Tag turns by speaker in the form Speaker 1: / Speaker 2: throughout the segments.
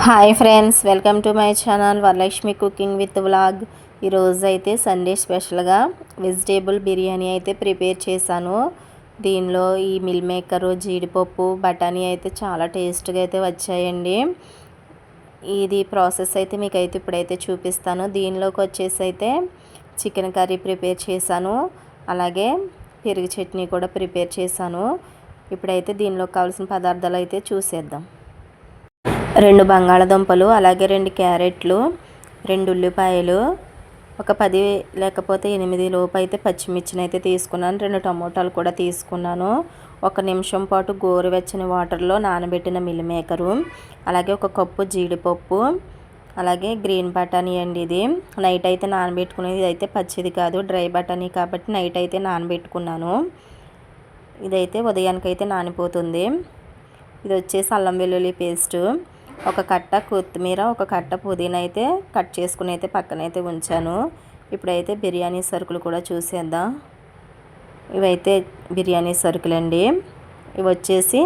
Speaker 1: Hi friends, welcome to my channel Varalakshmi cooking with vlog. ఈరోజు అయితే Sunday స్పెషల్గా vegetable biryani అయితే ప్రిపేర్ చేశాను. దీనిలో ఈ మిల్ మేకరు, జీడిపప్పు, బఠానీ అయితే చాలా టేస్ట్గా అయితే వచ్చాయండి. ఇది ప్రాసెస్ అయితే మీకు అయితే ఇప్పుడైతే చూపిస్తాను. దీనిలోకి వచ్చేసి అయితే చికెన్ కర్రీ ప్రిపేర్ చేశాను, అలాగే పెరుగు చట్నీ కూడా ప్రిపేర్ చేశాను. ఇప్పుడైతే దీనిలోకి కావాల్సిన పదార్థాలు అయితే చూసేద్దాం. 2 బంగాళదుంపలు, అలాగే 2 క్యారెట్లు, 2 ఉల్లిపాయలు, ఒక 10 లేకపోతే 8 లోపు అయితే పచ్చిమిర్చిని అయితే తీసుకున్నాను. 2 టమోటాలు కూడా తీసుకున్నాను. 1 నిమిషం పాటు గోరువెచ్చని వాటర్లో నానబెట్టిన మిల్ మేకరు, అలాగే 1 కప్పు జీడిపప్పు, అలాగే గ్రీన్ బఠానీ అండి. ఇది నైట్ అయితే నానబెట్టుకునేది. ఇదైతే పచ్చిది కాదు, డ్రై బఠానీ కాబట్టి నైట్ అయితే నానబెట్టుకున్నాను. ఇదైతే ఉదయానికైతే నానిపోతుంది. ఇది వచ్చేసి అల్లం వెల్లుల్లి పేస్టు, 1 కట్ట కొత్తిమీర, 1 కట్ట పుదీనా అయితే కట్ చేసుకుని అయితే పక్కనైతే ఉంచాను. ఇప్పుడైతే బిర్యానీ సరుకులు కూడా చూసేద్దాం. ఇవైతే బిర్యానీ సరుకులండి. ఇవి వచ్చేసి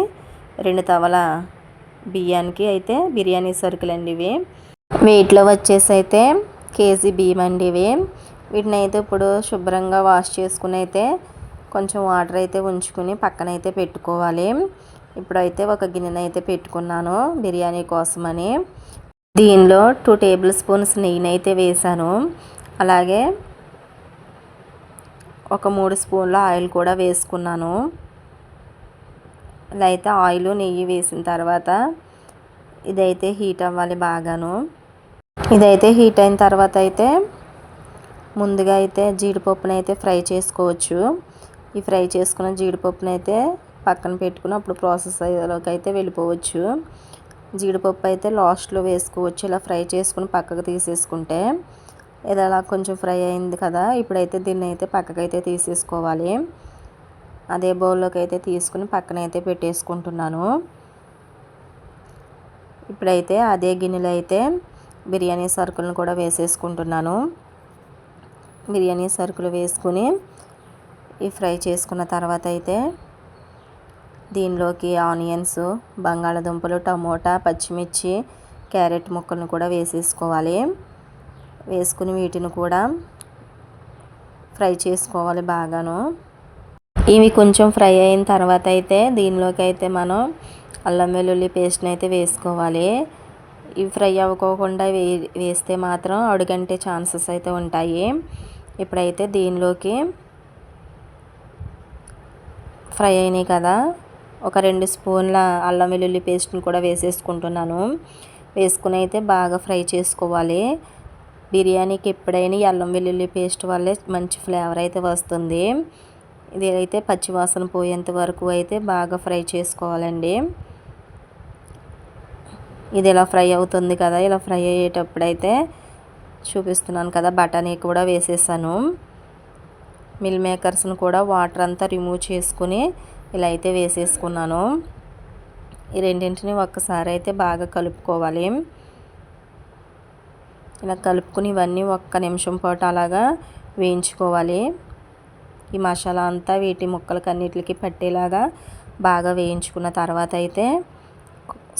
Speaker 1: 2 తవల బియ్యానికి అయితే బిర్యానీ సరుకులండి. ఇవి వెయిట్లో వచ్చేసి అయితే కేజీ బియ్యం అండి. వీటిని అయితే ఇప్పుడు శుభ్రంగా వాష్ చేసుకుని అయితే కొంచెం వాటర్ అయితే ఉంచుకుని పక్కనైతే పెట్టుకోవాలి. ఇప్పుడైతే ఒక గిన్నెనైతే పెట్టుకున్నాను బిర్యానీ కోసమని. దీనిలో 2 టేబుల్ స్పూన్స్ నెయ్యినైతే వేసాను, అలాగే ఒక 3 స్పూన్ల ఆయిల్ కూడా వేసుకున్నాను. ఇలా అయితే ఆయిల్ నెయ్యి వేసిన తర్వాత ఇదైతే హీట్ అవ్వాలి బాగాను. ఇదైతే హీట్ అయిన తర్వాత అయితే ముందుగా అయితే జీడిపప్పును అయితే ఫ్రై చేసుకోవచ్చు. ఈ ఫ్రై చేసుకున్న జీడిపప్పును అయితే పక్కన పెట్టుకుని అప్పుడు ప్రాసెస్లోకి అయితే వెళ్ళిపోవచ్చు. జీడిపప్పు అయితే లాస్ట్లో వేసుకోవచ్చు. ఇలా ఫ్రై చేసుకుని పక్కకు తీసేసుకుంటే ఇది అలా కొంచెం ఫ్రై అయింది కదా. ఇప్పుడైతే దీన్ని అయితే పక్కకైతే తీసేసుకోవాలి. అదే బౌల్లోకి అయితే తీసుకుని పక్కనైతే పెట్టేసుకుంటున్నాను. ఇప్పుడైతే అదే గిన్నెలో అయితే బిర్యానీ సరుకులను కూడా వేసేసుకుంటున్నాను. బిర్యానీ సరుకులు వేసుకుని ఈ ఫ్రై చేసుకున్న తర్వాత అయితే దీనిలోకి ఆనియన్స్, బంగాళదుంపలు, టమోటా, పచ్చిమిర్చి, క్యారెట్ ముక్కలను కూడా వేసేసుకోవాలి. వేసుకుని వీటిని కూడా ఫ్రై చేసుకోవాలి బాగాను. ఇవి కొంచెం ఫ్రై అయిన తర్వాత అయితే దీనిలోకి అయితే మనం అల్లం వెల్లుల్లి పేస్ట్ని అయితే వేసుకోవాలి. ఇవి ఫ్రై అవ్వకోకుండా వేస్తే మాత్రం అడుగంటే ఛాన్సెస్ అయితే ఉంటాయి. ఇప్పుడైతే దీనిలోకి ఫ్రై అయినాయి కదా, ఒక 2 స్పూన్ల అల్లం వెల్లుల్లి పేస్ట్ని కూడా వేసేసుకుంటున్నాను. వేసుకుని అయితే బాగా ఫ్రై చేసుకోవాలి. బిర్యానీకి ఎప్పుడైనా ఈ అల్లం వెల్లుల్లి పేస్ట్ వల్లే మంచి ఫ్లేవర్ అయితే వస్తుంది. ఇది అయితే పచ్చివాసన పోయేంత వరకు అయితే బాగా ఫ్రై చేసుకోవాలండి. ఇది ఇలా ఫ్రై అవుతుంది కదా, ఇలా ఫ్రై అయ్యేటప్పుడు అయితే చూపిస్తున్నాను కదా, బఠానీ కూడా వేసేసాను. మిల్ మేకర్స్ని కూడా వాటర్ అంతా రిమూవ్ చేసుకుని ఇలా అయితే వేసేసుకున్నాను. ఈ రెండింటిని ఒక్కసారి అయితే బాగా కలుపుకోవాలి. ఇలా కలుపుకుని ఇవన్నీ 1 నిమిషం పాటు అలాగా వేయించుకోవాలి. ఈ మసాలా అంతా వీటి ముక్కలకి అన్నిటికి పట్టేలాగా బాగా వేయించుకున్న తర్వాత అయితే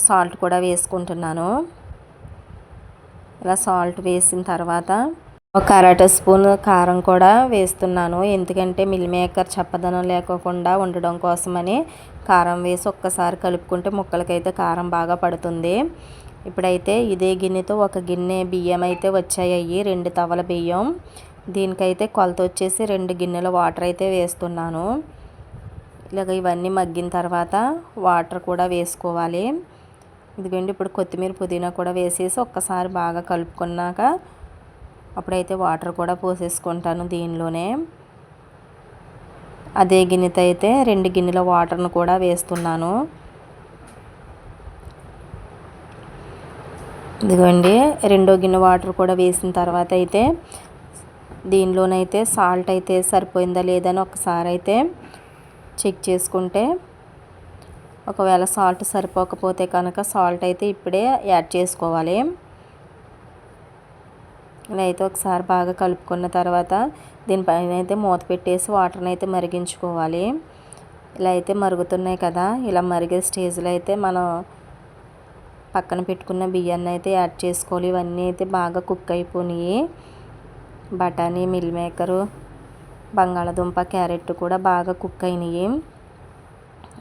Speaker 1: సాల్ట్ కూడా వేసుకుంటున్నాను. ఇలా సాల్ట్ వేసిన తర్వాత ఒక 1/2 స్పూన్ కారం కూడా వేస్తున్నాను. ఎందుకంటే మిల్ మేకర్ చప్పదనం లేకోకుండా ఉండడం కోసమని కారం వేసి ఒక్కసారి కలుపుకుంటే ముక్కలకైతే కారం బాగా పడుతుంది. ఇప్పుడైతే ఇదే గిన్నెతో 1 గిన్నె బియ్యం అయితే వచ్చాయి, 2 తవల బియ్యం. దీనికైతే కొలత వచ్చేసి 2 గిన్నెల వాటర్ అయితే వేస్తున్నాను. ఇలాగ ఇవన్నీ మగ్గిన తర్వాత వాటర్ కూడా వేసుకోవాలి. ఇదిగోండి, ఇప్పుడు కొత్తిమీర, పుదీనా కూడా వేసేసి ఒక్కసారి బాగా కలుపుకున్నాక అప్పుడైతే వాటర్ కూడా పోసేసుకుంటాను దీనిలోనే. అదే గిన్నెతో అయితే 2 గిన్నెల వాటర్ను కూడా వేస్తున్నాను. ఇదిగోండి, 2వ గిన్నె వాటర్ కూడా వేసిన తర్వాత అయితే దీనిలోనైతే సాల్ట్ అయితే సరిపోయిందా లేదని ఒకసారి అయితే చెక్ చేసుకుంటే, ఒకవేళ సాల్ట్ సరిపోకపోతే కనుక సాల్ట్ అయితే ఇప్పుడే యాడ్ చేసుకోవాలి. ఇలా అయితే ఒకసారి బాగా కలుపుకున్న తర్వాత దీనిపైన అయితే మూత పెట్టేసి వాటర్ని అయితే మరిగించుకోవాలి. ఇలా అయితే మరుగుతున్నాయి కదా, ఇలా మరిగే స్టేజ్లో అయితే మనం పక్కన పెట్టుకున్న బియ్యాన్ని అయితే యాడ్ చేసుకోవాలి. ఇవన్నీ అయితే బాగా కుక్ అయిపోయినాయి. బఠానీ, మిల్ మేకరు, బంగాళదుంప, క్యారెట్ కూడా బాగా కుక్ అయినాయి.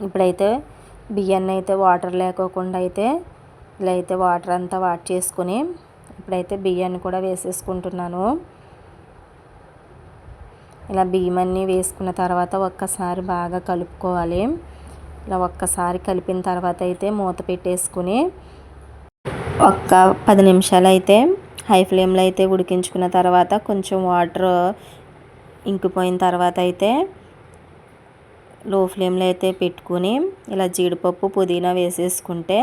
Speaker 1: ఇప్పుడైతే బియ్యాన్ని అయితే వాటర్ లేకోకుండా అయితే ఇలా అయితే వాటర్ అంతా వాట్ చేసుకుని ఇప్పుడైతే బియ్యాన్ని కూడా వేసేసుకుంటున్నాను. ఇలా బియ్యం అన్నీ వేసుకున్న తర్వాత ఒక్కసారి బాగా కలుపుకోవాలి. ఇలా ఒక్కసారి కలిపిన తర్వాత అయితే మూత పెట్టేసుకుని ఒక్క 10 నిమిషాలు అయితే హై ఫ్లేమ్లో అయితే ఉడికించుకున్న తర్వాత కొంచెం వాటర్ ఇంకిపోయిన తర్వాత అయితే లో ఫ్లేమ్లో అయితే పెట్టుకుని ఇలా జీడిపప్పు, పుదీనా వేసేసుకుంటే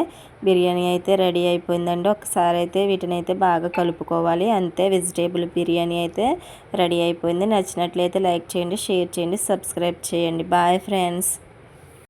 Speaker 1: బిర్యానీ అయితే రెడీ అయిపోయిందండి. ఒకసారి అయితే వీటిని అయితే బాగా కలుపుకోవాలి. అంతే, వెజిటేబుల్ బిర్యానీ అయితే రెడీ అయిపోయింది. నచ్చినట్లయితే లైక్ చేయండి, షేర్ చేయండి, సబ్స్క్రైబ్ చేయండి. Bye friends.